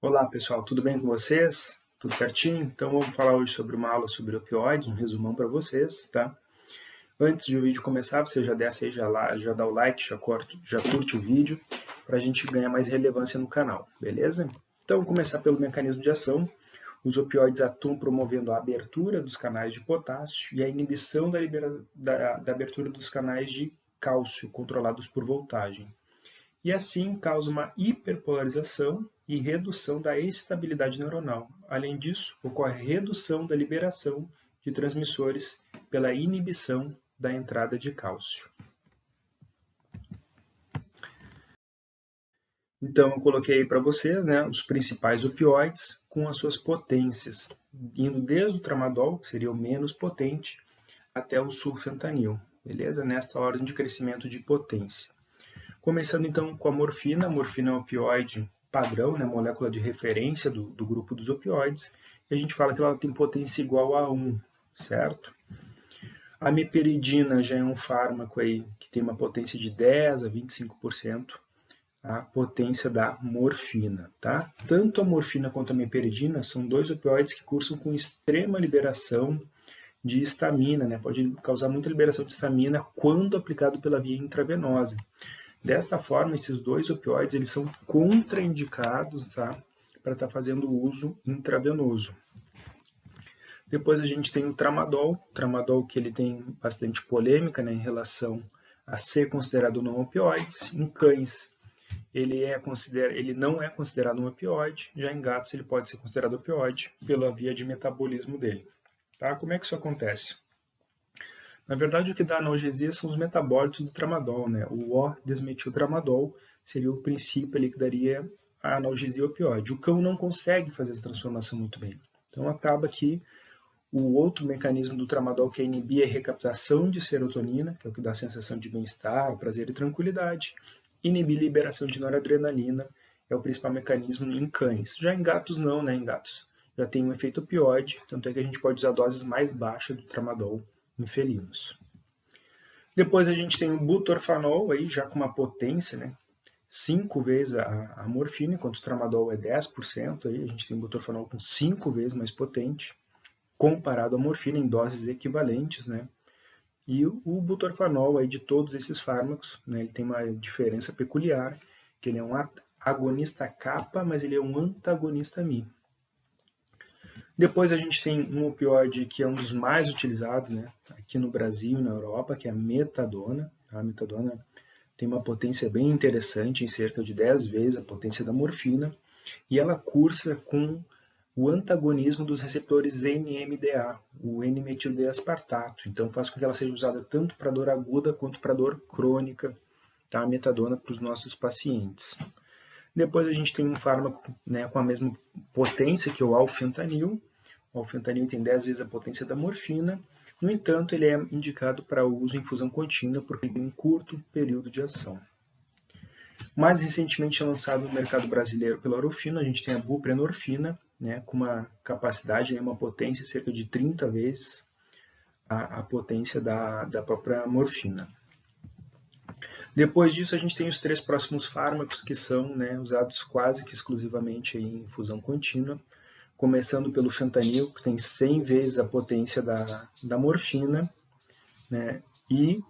Olá pessoal, tudo bem com vocês? Tudo certinho? Então vamos falar hoje sobre uma aula sobre opioides, um resumão para vocês, tá? Antes de o vídeo começar, você já desce aí, já dá o like, já curte o vídeo, para a gente ganhar mais relevância no canal, beleza? Então vamos começar pelo mecanismo de ação. Os opioides atuam promovendo a abertura dos canais de potássio e a inibição da abertura dos canais de cálcio, controlados por voltagem. E assim causa uma hiperpolarização e redução da estabilidade neuronal. Além disso, ocorre redução da liberação de transmissores pela inibição da entrada de cálcio. Então, eu coloquei aí para vocês, né, os principais opioides com as suas potências, indo desde o tramadol, que seria o menos potente, até o sulfentanil, beleza? Nesta ordem de crescimento de potência. Começando então com a morfina é um opioide padrão, né, molécula de referência do grupo dos opioides, e a gente fala que ela tem potência igual a 1, certo? A meperidina já é um fármaco aí que tem uma potência de 10 a 25% a potência da morfina, tá? Tanto a morfina quanto a meperidina são dois opioides que cursam com extrema liberação de histamina, né? Pode causar muita liberação de histamina quando aplicado pela via intravenosa. Desta forma, esses dois opioides eles são contraindicados, tá? Para estar fazendo uso intravenoso. Depois a gente tem o tramadol que ele tem bastante polêmica, né, em relação a ser considerado não opioides. Em cães, ele não é considerado um opioide, já em gatos ele pode ser considerado opioide pela via de metabolismo dele. Tá? Como é que isso acontece? Na verdade, o que dá analgesia são os metabólitos do tramadol, né? O O-desmetiltramadol seria o princípio ali que daria a analgesia opioide. O cão não consegue fazer essa transformação muito bem. Então, acaba que o outro mecanismo do tramadol que é inibir a recaptação de serotonina, que é o que dá a sensação de bem-estar, prazer e tranquilidade. Inibir a liberação de noradrenalina é o principal mecanismo em cães. Já em gatos não, né? Em gatos já tem um efeito opioide, tanto é que a gente pode usar doses mais baixas do tramadol em felinos. Depois a gente tem o butorfanol, aí já com uma potência, né? 5 vezes a morfina, enquanto o tramadol é 10%, aí a gente tem o butorfanol com 5 vezes mais potente, comparado à morfina em doses equivalentes, né? E o butorfanol, aí, de todos esses fármacos, né, ele tem uma diferença peculiar, que ele é um agonista kappa, mas ele é um antagonista mi. Depois a gente tem um opioide que é um dos mais utilizados, né, aqui no Brasil e na Europa, que é a metadona. A metadona tem uma potência bem interessante, em cerca de 10 vezes a potência da morfina, e ela cursa com o antagonismo dos receptores NMDA, o N-metil-D-aspartato. Então faz com que ela seja usada tanto para dor aguda quanto para dor crônica, tá? A metadona para os nossos pacientes. Depois a gente tem um fármaco, né, com a mesma potência que o alfentanil. O alfentanil tem 10 vezes a potência da morfina. No entanto, ele é indicado para uso em infusão contínua porque ele tem um curto período de ação. Mais recentemente lançado no mercado brasileiro pela Orofino, a gente tem a buprenorfina, né, com uma capacidade, uma potência cerca de 30 vezes a potência da própria morfina. Depois disso, a gente tem os 3 próximos fármacos que são, né, usados quase que exclusivamente em infusão contínua, começando pelo fentanil, que tem 100 vezes a potência da morfina, né, e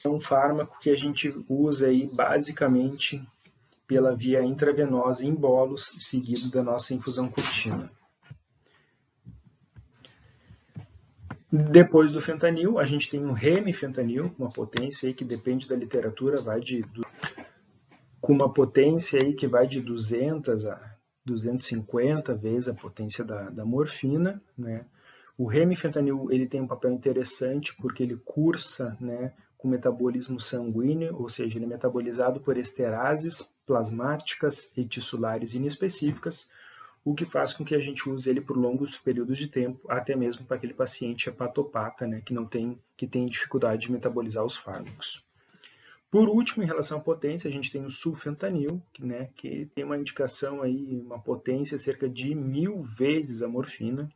é um fármaco que a gente usa aí basicamente pela via intravenosa em bolos, seguido da nossa infusão contínua. Depois do fentanil, a gente tem o remifentanil, uma potência aí que depende da literatura, com uma potência aí que vai de 200 a 250 vezes a potência da morfina, né? O remifentanil ele tem um papel interessante porque ele cursa, né, com metabolismo sanguíneo, ou seja, ele é metabolizado por esterases plasmáticas e tissulares inespecíficas, o que faz com que a gente use ele por longos períodos de tempo, até mesmo para aquele paciente hepatopata, né, que tem dificuldade de metabolizar os fármacos. Por último, em relação à potência, a gente tem o sulfentanil, né, que tem uma indicação aí, uma potência cerca de 1000 vezes a morfina.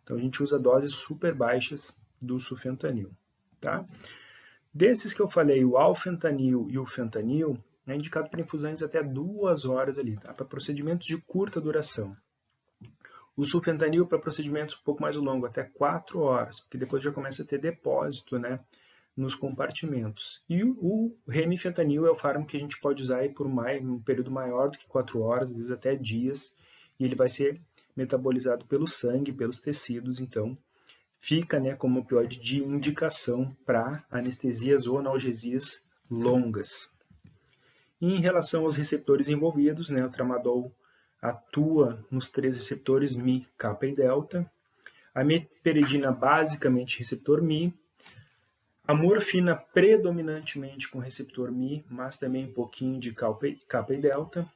Então a gente usa doses super baixas do sulfentanil, tá? Desses que eu falei, o alfentanil e o fentanil, É indicado para infusões até 2 horas ali, tá? Para procedimentos de curta duração. O sulfentanil para procedimentos um pouco mais longos, até 4 horas, porque depois já começa a ter depósito, né, nos compartimentos. E o remifentanil é o fármaco que a gente pode usar aí por um período maior do que 4 horas, às vezes até dias, e ele vai ser metabolizado pelo sangue, pelos tecidos, então fica, né, como opioide de indicação para anestesias ou analgesias longas. E em relação aos receptores envolvidos, né, o tramadol atua nos 3 receptores Mi, kappa e delta. A meperidina basicamente receptor Mi. A morfina predominantemente com receptor Mi, mas também um pouquinho de kappa e delta.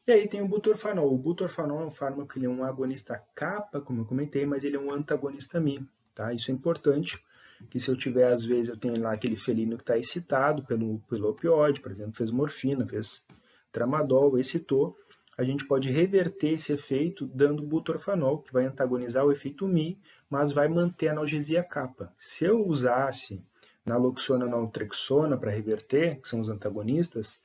E aí tem o butorfanol. O butorfanol é um fármaco, ele é um agonista kappa, como eu comentei, mas ele é um antagonista Mi. Tá? Isso é importante, que se eu tiver, às vezes, eu tenho lá aquele felino que está excitado pelo opioide, por exemplo, fez morfina, fez tramadol, excitou, a gente pode reverter esse efeito dando butorfanol, que vai antagonizar o efeito Mi, mas vai manter a analgesia kappa. Se eu usasse naloxona ou naltrexona para reverter, que são os antagonistas,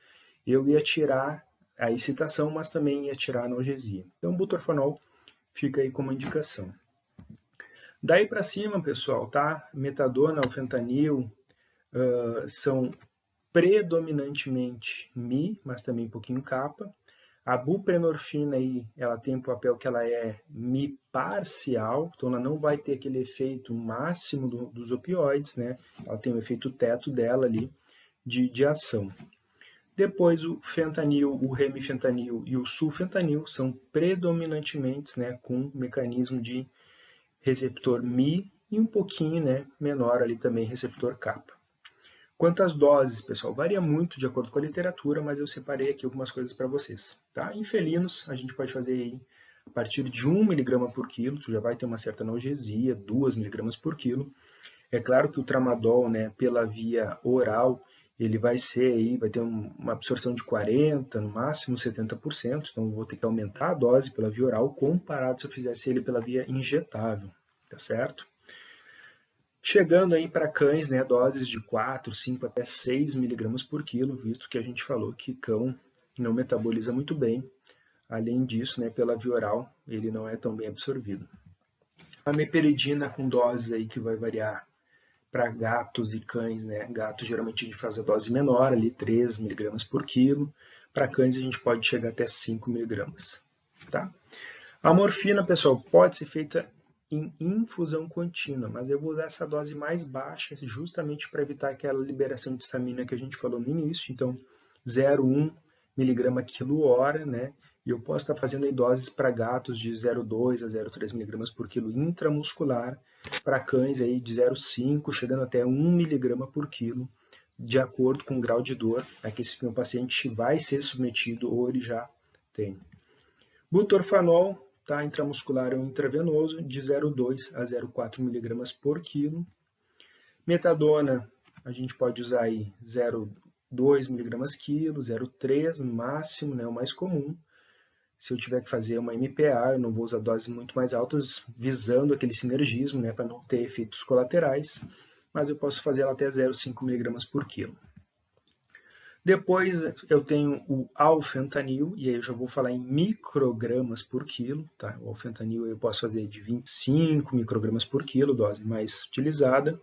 eu ia tirar a excitação, mas também ia tirar a analgesia. Então, o butorfanol fica aí como indicação. Daí para cima, pessoal, tá? Metadona, o fentanil são predominantemente Mi, mas também um pouquinho kappa. A buprenorfina aí, ela tem um papel que ela é Mi parcial, então ela não vai ter aquele efeito máximo dos opioides, né? Ela tem o efeito teto dela ali de ação. Depois o fentanil, o remifentanil e o sulfentanil são predominantemente, né, com mecanismo de receptor Mi e um pouquinho, né, menor ali também receptor kappa. Quanto às doses, pessoal, varia muito de acordo com a literatura, mas eu separei aqui algumas coisas para vocês. Tá? Em felinos, a gente pode fazer aí a partir de 1 mg por quilo, já vai ter uma certa analgesia, 2 mg por quilo. É claro que o tramadol, né, pela via oral, ele vai ter uma absorção de 40%, no máximo 70%, então eu vou ter que aumentar a dose pela via oral comparado se eu fizesse ele pela via injetável, tá certo? Chegando aí para cães, né, doses de 4, 5 até 6 mg por quilo, visto que a gente falou que cão não metaboliza muito bem. Além disso, né, pela via oral, ele não é tão bem absorvido. A meperidina com doses aí que vai variar para gatos e cães, né? Gatos geralmente a gente faz a dose menor, ali 3 mg por quilo. Para cães a gente pode chegar até 5 mg. Tá? A morfina, pessoal, pode ser feita em infusão contínua, mas eu vou usar essa dose mais baixa justamente para evitar aquela liberação de histamina que a gente falou no início. Então, 0,1 mg quilo hora, né? E eu posso estar fazendo em doses para gatos de 0,2 a 0,3 mg por quilo intramuscular, para cães aí de 0,5 chegando até 1 mg por quilo, de acordo com o grau de dor a que esse meu paciente vai ser submetido ou ele já tem. Butorfanol, tá, intramuscular ou intravenoso, de 0,2 a 0,4 mg por quilo. Metadona, a gente pode usar aí 0,2 mg quilo, 0,3 no máximo, né, o mais comum. Se eu tiver que fazer uma MPA, eu não vou usar doses muito mais altas, visando aquele sinergismo, né, para não ter efeitos colaterais, mas eu posso fazer ela até 0,5 mg por quilo. Depois eu tenho o alfentanil, e aí eu já vou falar em microgramas por quilo. Tá? O alfentanil eu posso fazer de 25 microgramas por quilo, dose mais utilizada,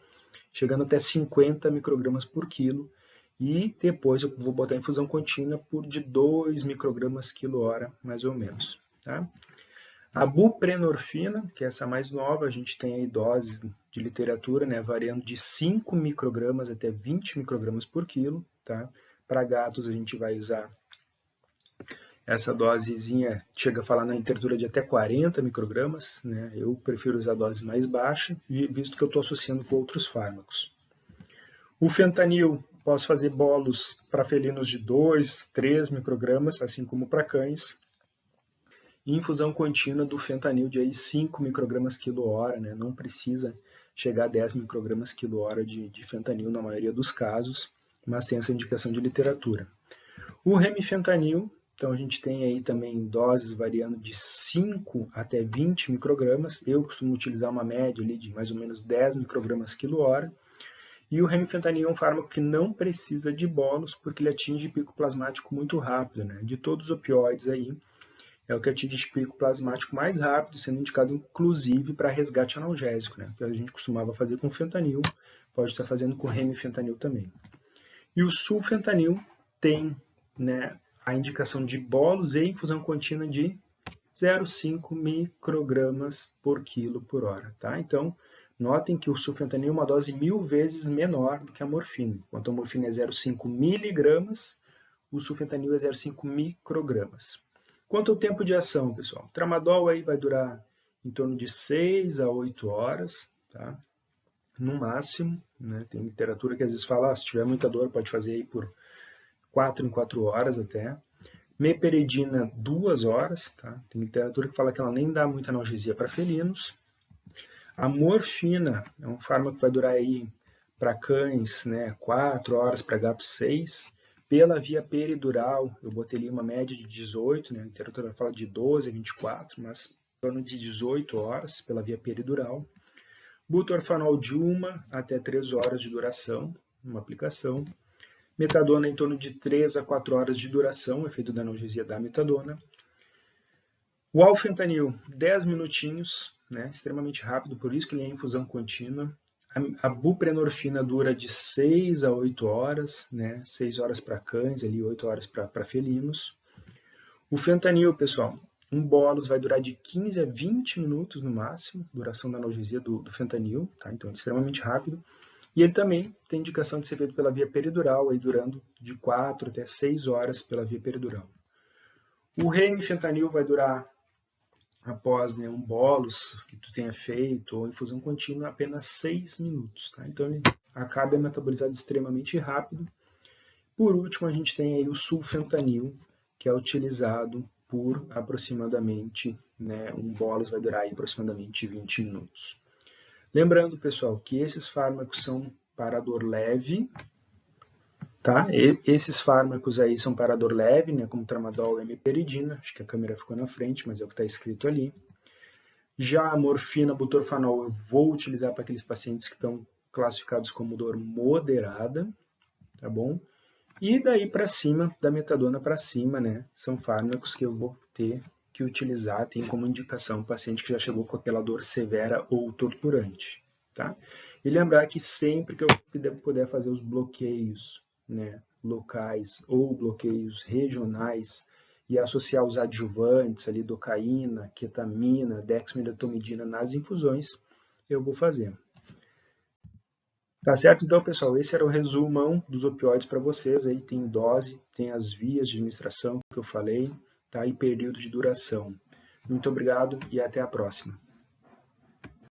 chegando até 50 microgramas por quilo. E depois eu vou botar em infusão contínua por de 2 microgramas quilo hora, mais ou menos. Tá? A buprenorfina, que é essa mais nova, a gente tem aí doses de literatura, né, variando de 5 microgramas até 20 microgramas por quilo. Tá? Para gatos a gente vai usar essa dosezinha, chega a falar na literatura de até 40 microgramas, né? Eu prefiro usar a dose mais baixa, visto que eu estou associando com outros fármacos. O fentanil, posso fazer bolos para felinos de 2, 3 microgramas, assim como para cães. E infusão contínua do fentanil de aí 5 microgramas quilo hora, né? Não precisa chegar a 10 microgramas quilo hora de fentanil na maioria dos casos, mas tem essa indicação de literatura. O remifentanil, então a gente tem aí também doses variando de 5 até 20 microgramas. Eu costumo utilizar uma média ali de mais ou menos 10 microgramas quilo hora. E o remifentanil é um fármaco que não precisa de bolos, porque ele atinge pico plasmático muito rápido, né? De todos os opioides aí, é o que atinge pico plasmático mais rápido, sendo indicado inclusive para resgate analgésico, né? Que a gente costumava fazer com fentanil, pode estar fazendo com remifentanil também. E o sulfentanil tem, né, a indicação de bolos e infusão contínua de 0,5 microgramas por quilo por hora, tá? Então, notem que o sulfentanil é uma dose 1000 vezes menor do que a morfina. Enquanto a morfina é 0,5 miligramas, o sulfentanil é 0,5 microgramas. Quanto ao tempo de ação, pessoal? O tramadol aí vai durar em torno de 6 a 8 horas, tá? No máximo, né? Tem literatura que às vezes fala, se tiver muita dor, pode fazer aí por 4 em 4 horas até. Meperidina, 2 horas, tá? Tem literatura que fala que ela nem dá muita analgesia para felinos. A morfina é um fármaco que vai durar aí para cães, né, 4 horas, para gatos 6. Pela via peridural, eu botei ali uma média de 18, né? A literatura fala de 12 a 24, mas em torno de 18 horas pela via peridural. Butorfanol de 1 até 3 horas de duração, uma aplicação. Metadona em torno de 3 a 4 horas de duração, efeito da analgesia da metadona. O alfentanil, 10 minutinhos, né, extremamente rápido, por isso que ele é infusão contínua. A buprenorfina dura de 6 a 8 horas, né, 6 horas para cães, ali, 8 horas para felinos. O fentanil, pessoal, um bolos vai durar de 15 a 20 minutos no máximo, duração da analgesia do fentanil, tá? Então é extremamente rápido. E ele também tem indicação de ser feito pela via peridural, aí durando de 4 até 6 horas pela via peridural. O remifentanil vai durar, após, né, um bolos que tu tenha feito ou infusão contínua, apenas 6 minutos. Tá? Então ele acaba metabolizado extremamente rápido. Por último, a gente tem aí o sulfentanil, que é utilizado por aproximadamente, né, um bolos vai durar aí aproximadamente 20 minutos. Lembrando, pessoal, que esses fármacos são para dor leve, tá? Esses fármacos aí são para dor leve, né, como tramadol e meperidina, acho que a câmera ficou na frente, mas é o que está escrito ali. Já a morfina, butorfanol, eu vou utilizar para aqueles pacientes que estão classificados como dor moderada, tá bom? E daí para cima, da metadona para cima, né, são fármacos que eu vou ter que utilizar, tem como indicação o paciente que já chegou com aquela dor severa ou torturante, tá? E lembrar que sempre que eu puder fazer os bloqueios, né, locais ou bloqueios regionais e associar os adjuvantes, ali, docaína, ketamina, dexmedetomidina nas infusões, eu vou fazer. Tá certo? Então, pessoal, esse era o resumão dos opioides para vocês. Aí tem dose, tem as vias de administração que eu falei, tá? E período de duração. Muito obrigado e até a próxima.